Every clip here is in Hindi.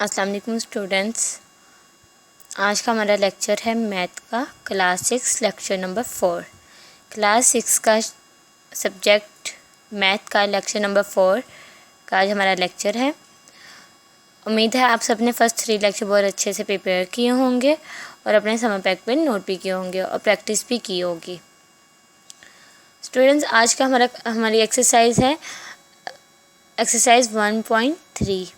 अस्सलाम वालेकुम स्टूडेंट्स। आज का हमारा लेक्चर है मैथ का, क्लास 6 लेक्चर नंबर 4। क्लास 6 का सब्जेक्ट मैथ का लेक्चर नंबर 4 का आज हमारा लेक्चर है। उम्मीद है आप सबने फर्स्ट 3 लेक्चर बहुत अच्छे से प्रिपेयर किए होंगे और अपने समर पैक पे नोट भी किए होंगे और प्रैक्टिस भी की होगी। स्टूडेंट्स, आज का हमारी एक्सरसाइज है एक्सरसाइज 1.3।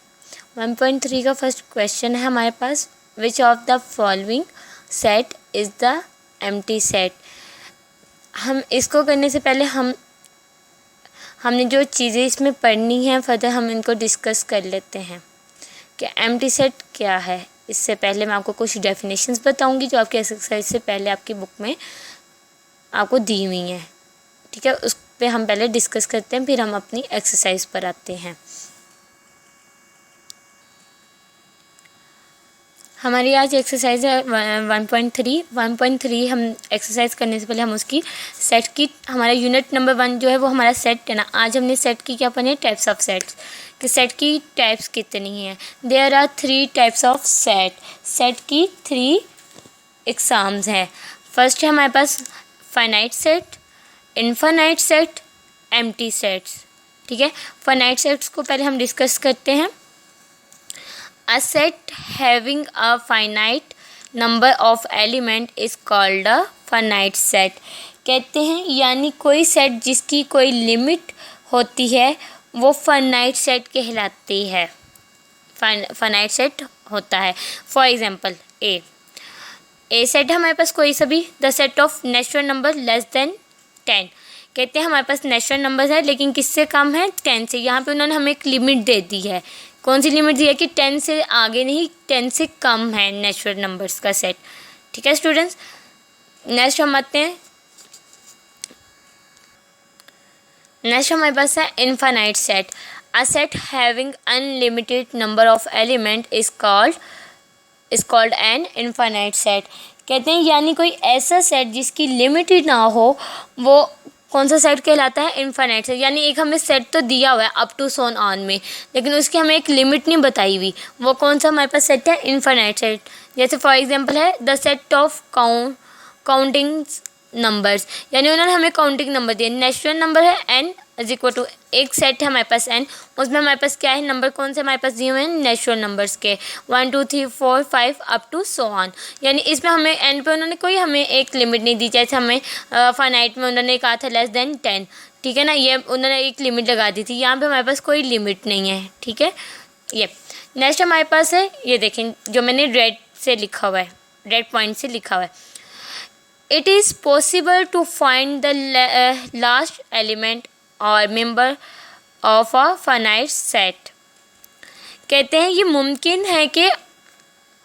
1.3 का फर्स्ट क्वेश्चन है हमारे पास, which of the following set is the empty set. हम इसको करने से पहले हमने जो चीज़ें इसमें पढ़नी है फर्दर हम इनको डिस्कस कर लेते हैं कि एम्प्टी सेट क्या है। इससे पहले मैं आपको कुछ डेफिनेशंस बताऊंगी जो आपकी एक्सरसाइज से पहले आपकी बुक में आपको दी हुई हैं। ठीक है, उस पर हम पहले डिस्कस करते हैं, फिर हम अपनी एक्सरसाइज पर आते हैं। हमारी आज एक्सरसाइज है 1.3। 1.3 हम एक्सरसाइज करने से पहले हम उसकी सेट की, हमारा यूनिट नंबर 1 जो है वो हमारा सेट है ना। आज हमने सेट की क्या पढ़ी है, टाइप्स ऑफ सेट्स, कि सेट की टाइप्स कितनी हैं। There are 3 types of set. Set की 3 एग्जाम्स हैं। फर्स्ट है हमारे पास finite set, infinite set, empty sets. ठीक है, फाइनाइट सेट्स को पहले हम डिस्कस करते हैं। A set having a finite number of element is called a finite set। कहते हैं यानी कोई सेट जिसकी कोई लिमिट होती है वो फाइनाइट सेट कहलाती है, फाइनाइट सेट होता है। फॉर एग्जांपल ए सेट हमारे पास कोई सा भी, the set of natural number less than 10। कहते हैं हमारे पास नेचुरल नंबर है लेकिन किससे कम है, 10 से। यहाँ पे उन्होंने हमें एक लिमिट दे दी है। कौन सी लिमिट दी है कि 10 से आगे नहीं, 10 से कम है नेचुरल नंबर्स का सेट। ठीक है स्टूडेंट्स, नेक्स्ट हम आते हैं। नेक्स्ट हमारे पास है infinite set. A set having unlimited number of element is called an infinite set. कहते हैं यानी कोई ऐसा सेट जिसकी लिमिटेड ना हो वो कौन सा सेट कहलाता है, इनफाइनाइट सेट। यानी एक हमें सेट तो दिया हुआ है अप टू सोन ऑन में, लेकिन उसकी हमें एक लिमिट नहीं बताई हुई, वो कौन सा हमारे पास सेट है, इनफाइनाइट सेट। जैसे फॉर एग्जांपल है the set of counting numbers, यानी उन्होंने हमें काउंटिंग नंबर दिए। नेचुरल नंबर है n इज इक्वल टू, एक सेट है हमारे पास n, उसमें हमारे पास क्या है, नंबर कौन से हमारे पास दिए हुए हैं, नेचुरल नंबर्स के 1 2 3 4 5 अप टू सो ऑन। यानी इसमें हमें n पे उन्होंने कोई हमें एक लिमिट नहीं दी, जैसे हमें फाइनाइट में उन्होंने कहा था लेस देन 10। ठीक है ना, ये उन्होंने एक लिमिट लगा दी थी, यहाँ पे हमारे पास कोई लिमिट नहीं है। ठीक है, ये नेक्स्ट हमारे पास है, ये देखें जो मैंने रेड से लिखा हुआ है, रेड पॉइंट से लिखा हुआ है। It is possible to find the last element or member of a finite set। कहते हैं ये मुमकिन है कि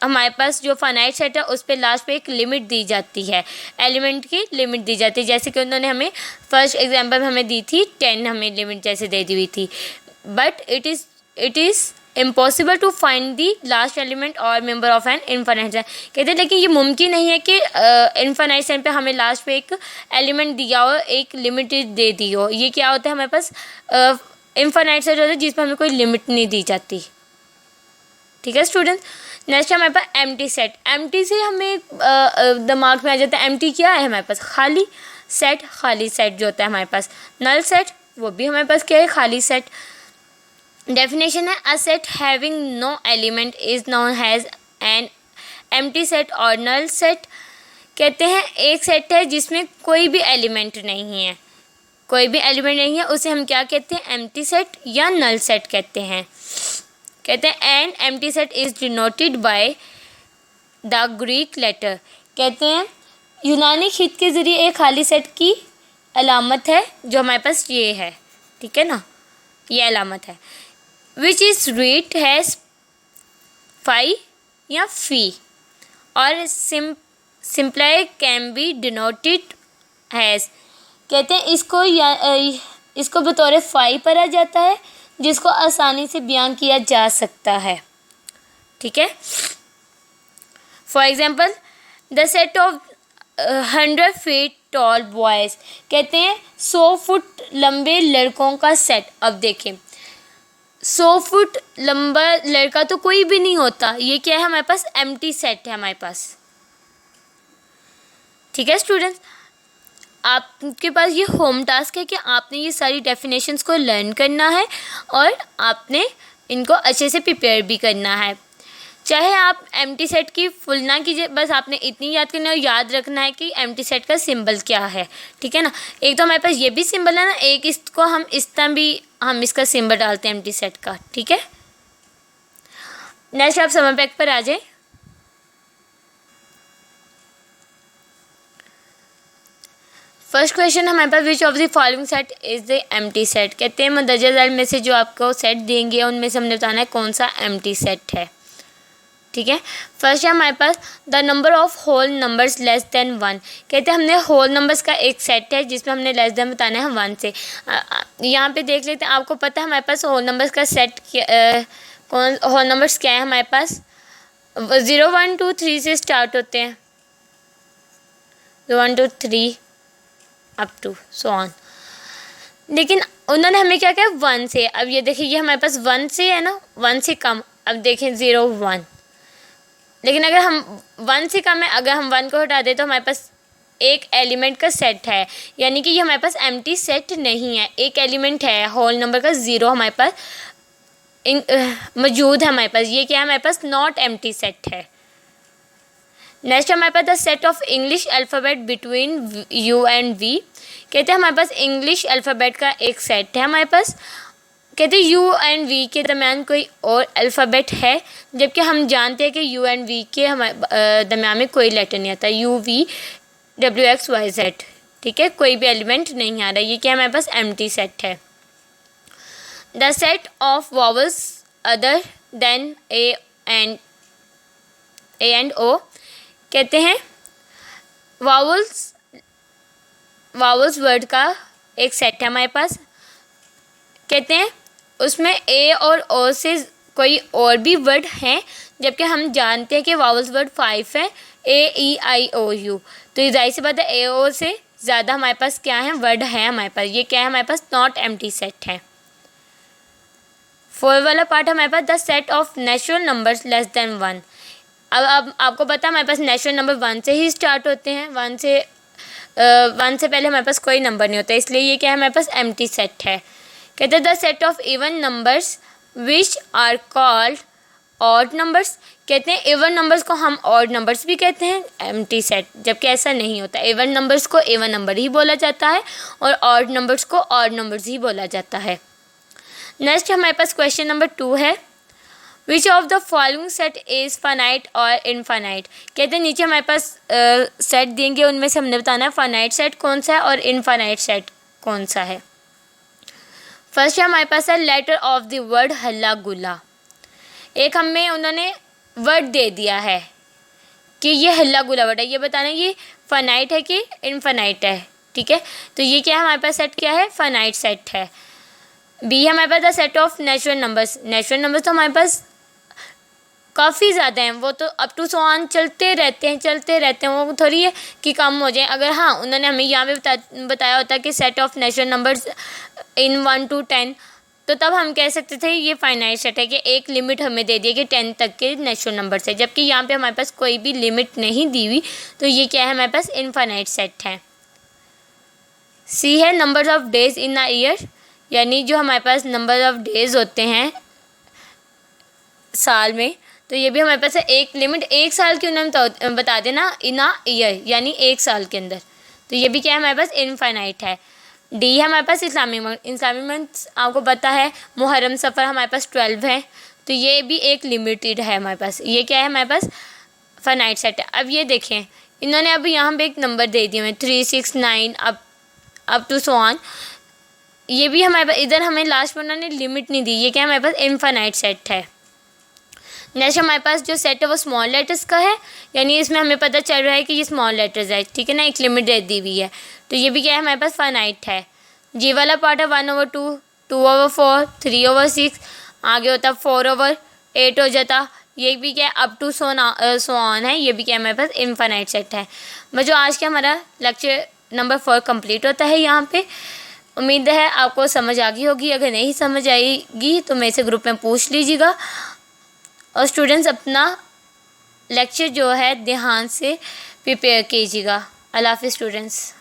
हमारे पास जो फाइनाइट सेट है उस पे लास्ट पे एक लिमिट दी जाती है, एलिमेंट की लिमिट दी जाती है। जैसे कि उन्होंने हमें फर्स्ट एग्जांपल में हमें दी थी 10, हमें लिमिट जैसे दे दी हुई थी। But it is impossible to find the last element और member of an infinite set. कहते हैं लेकिन ये मुमकिन नहीं है कि इनफाइनाइट सेट पे हमें लास्ट पे एक एलिमेंट दिया हो, एक लिमिट दे दी हो। ये क्या होता है, हमारे पास इनफाइनाइट सेट होता है जिसमें हमें कोई लिमिट नहीं दी जाती। ठीक है स्टूडेंट्स, नेक्स्ट हमारे पास एम्प्टी सेट। एम्प्टी से हमें दिमाग में आ जाता है, एम्प्टी क्या है हमारे पास, खाली सेट। खाली सेट जो होता है हमारे पास, नल सेट, वो भी हमारे पास क्या है, खाली सेट। डेफिनेशन है a set having no element is known as an empty set और नल सेट। कहते हैं एक सेट है जिसमें कोई भी एलिमेंट नहीं है, कोई भी एलिमेंट नहीं है, उसे हम क्या कहते हैं, एम्प्टी सेट या नल सेट कहते हैं। कहते हैं an empty set is denoted by the Greek letter. कहते हैं यूनानी खित के ज़रिए एक खाली सेट की अलामत है जो हमारे पास ये है। ठीक है ना, ये अलामत है, which is read as phi या फी, और simply can be denoted as. कहते हैं इसको बतौर फाई पढ़ा जाता है जिसको आसानी से बयान किया जा सकता है। ठीक है, for example the set of 100 feet tall boys. कहते हैं 100 फुट लंबे लड़कों का सेट। अब देखें 100 फुट लंबा लड़का तो कोई भी नहीं होता। ये क्या है हमारे पास, एम्प्टी सेट है हमारे पास। ठीक है स्टूडेंट्स, आपके पास ये होम टास्क है कि आपने ये सारी डेफिनेशंस को लर्न करना है और आपने इनको अच्छे से प्रिपेयर भी करना है। चाहे आप एम्प्टी सेट की फुल ना कीजिए, बस आपने इतनी याद करना है और याद रखना है कि एम्प्टी सेट का सिंबल क्या है। ठीक है ना, एक तो हमारे पास ये भी सिंबल है ना, एक इसको हम इस तरह भी हम इसका सिंबल डालते हैं एम्प्टी सेट का। ठीक है, नेक्स्ट आप समर पैक पर आ जाए। फर्स्ट क्वेश्चन हमारे पास, which of the following set is the empty set. कहते हैं मंदरजा झैल में से जो आपको सेट देंगे उनमें से हमने बताना है कौन सा एम्प्टी सेट है। ठीक है, फर्स्ट है हमारे पास the number of whole numbers less than 1। कहते हैं हमने होल नंबर्स का एक सेट है जिसमें हमने लेस देन बताना है 1 से। यहाँ पे देख लेते हैं, आपको पता है हमारे पास होल नंबर्स का सेट कौन होल नंबर्स क्या है हमारे पास, 0 1 2 3 से स्टार्ट होते हैं, 1 2 3 अप टू सो ऑन। लेकिन उन्होंने हमें क्या किया 1 से। अब ये देखिए ये हमारे पास 1 से है ना, 1 से कम। अब देखें 0 1, लेकिन अगर हम 1 से कम है, अगर हम 1 को हटा दें तो हमारे पास एक एलिमेंट का सेट है, यानी कि ये हमारे पास एम्प्टी सेट नहीं है, एक एलिमेंट है होल नंबर का 0 हमारे पास मौजूद है हमारे पास। ये क्या है हमारे पास, नॉट एम्प्टी सेट है। नेक्स्ट हमारे पास the set of English alphabet between U and V. कहते हैं हमारे पास इंग्लिश अल्फ़ाबेट का एक सेट है हमारे पास। कहते हैं यू एंड वी के दरमियान कोई और अल्फ़ाबेट है, जबकि हम जानते हैं कि यू एंड वी के हमारे दरमियान में कोई लेटर नहीं आता, U V W X Y Z. ठीक है, कोई भी एलिमेंट नहीं आ रहा। ये क्या हमारे पास एम्प्टी सेट है। The set of vowels other than A and O. कहते हैं वावल्स वर्ड का एक सेट है हमारे पास। कहते हैं उसमें ए और ओ से कोई और भी वर्ड हैं, जबकि हम जानते हैं कि वावल्स वर्ड 5 है, ए ई आई ओ यू। तो ये जाहिर सी बात है ए ओ से ज़्यादा हमारे पास क्या है वर्ड है हमारे पास। ये क्या है हमारे पास, नॉट एम्प्टी सेट है। 4 वाला पार्ट हमारे पास the set of natural numbers less than 1। अब आपको पता है हमारे पास नेचुरल नंबर 1 से ही स्टार्ट होते हैं, 1 से पहले हमारे पास कोई नंबर नहीं होता, इसलिए ये क्या है हमारे पास एम्प्टी सेट है। कहते हैं the set of even numbers which are called odd numbers. कहते हैं इवन नंबर्स को हम ऑड नंबर्स भी कहते हैं एम्प्टी सेट, जबकि ऐसा नहीं होता। इवन नंबर्स को इवन नंबर ही बोला जाता है और ऑड नंबर्स को ऑड नंबर्स ही बोला जाता है। नेक्स्ट हमारे पास क्वेश्चन नंबर 2 है, विच of the following set is finite और इनफाइनाइट। कहते हैं नीचे हमारे पास सेट देंगे, उनमें से हमने बताना है फाइनाइट सेट कौन सा है और इनफाइनाइट सेट कौन सा है। फर्स्ट हमारे पास है लेटर ऑफ द वर्ड हल्ला गुल्ला। एक हमें उन्होंने वर्ड दे दिया है कि ये हल्ला गुल्ला वर्ड है, ये बताना ये फाइनाइट है कि इनफाइनाइट है। ठीक है, तो ये क्या है हमारे पास सेट क्या है, फाइनाइट सेट है। बी है हमारे पास the set of natural numbers. Natural numbers तो हमारे पास काफ़ी ज़्यादा हैं, वो तो अप टू सो ऑन चलते रहते हैं, वो थोड़ी है कि कम हो जाए। अगर हाँ उन्होंने हमें यहाँ पे बताया होता कि set of natural numbers in 1 to 10, तो तब हम कह सकते थे ये फाइनाइट सेट है कि एक लिमिट हमें दे दी कि 10 तक के नेचुरल नंबर्स है, जबकि यहाँ पे हमारे पास कोई भी लिमिट नहीं दी हुई, तो ये क्या है हमारे पास इनफाइनाइट सेट है। सी है numbers of days in a year, यानी जो हमारे पास नंबर ऑफ डेज होते हैं साल में, तो ये भी हमारे पास है एक लिमिट, एक साल की उन्होंने बता देना इन अ ईयर, यानी एक साल के अंदर, तो ये भी क्या है हमारे पास इनफाइनाइट है। डी है हमारे पास इस्लामिक मंथ्स, आपको पता है मुहर्रम सफ़र हमारे पास 12 है, तो ये भी एक लिमिटेड है हमारे पास, ये क्या है हमारे पास फाइनाइट सेट है। अब ये देखें इन्होंने अब यहाँ पे एक नंबर दे दिए हैं 3 6 9 अप टू सो ऑन, ये भी हमारे पास इधर हमें लास्ट में उन्होंने लिमिट नहीं दी, ये क्या है हमारे पास इनफाइनाइट सेट है। नेक्स्ट हमारे पास जो सेट है वो स्मॉल लेटर्स का है, यानी इसमें हमें पता चल रहा है कि ये स्मॉल लेटर्स है, ठीक है ना, एक लिमिट दे दी हुई है, तो ये भी क्या है हमारे पास फाइनाइट है। जी वाला पार्ट है 1/2, 2/4, 3/6, आगे होता है 4/8 हो जाता, ये भी क्या है अप टू सो ऑन है, ये भी क्या है हमारे पास इनफाइनाइट सेट है। बच्चों आज के हमारा लेक्चर नंबर 4 कंप्लीट होता है यहाँ पे। उम्मीद है आपको समझ आ गई होगी। अगर नहीं समझ आएगी तो मेरे से ग्रुप में पूछ लीजिएगा। और स्टूडेंट्स अपना लेक्चर जो है ध्यान से प्रिपेयर कीजिएगा। अल्लाह हाफ़िज़ स्टूडेंट्स।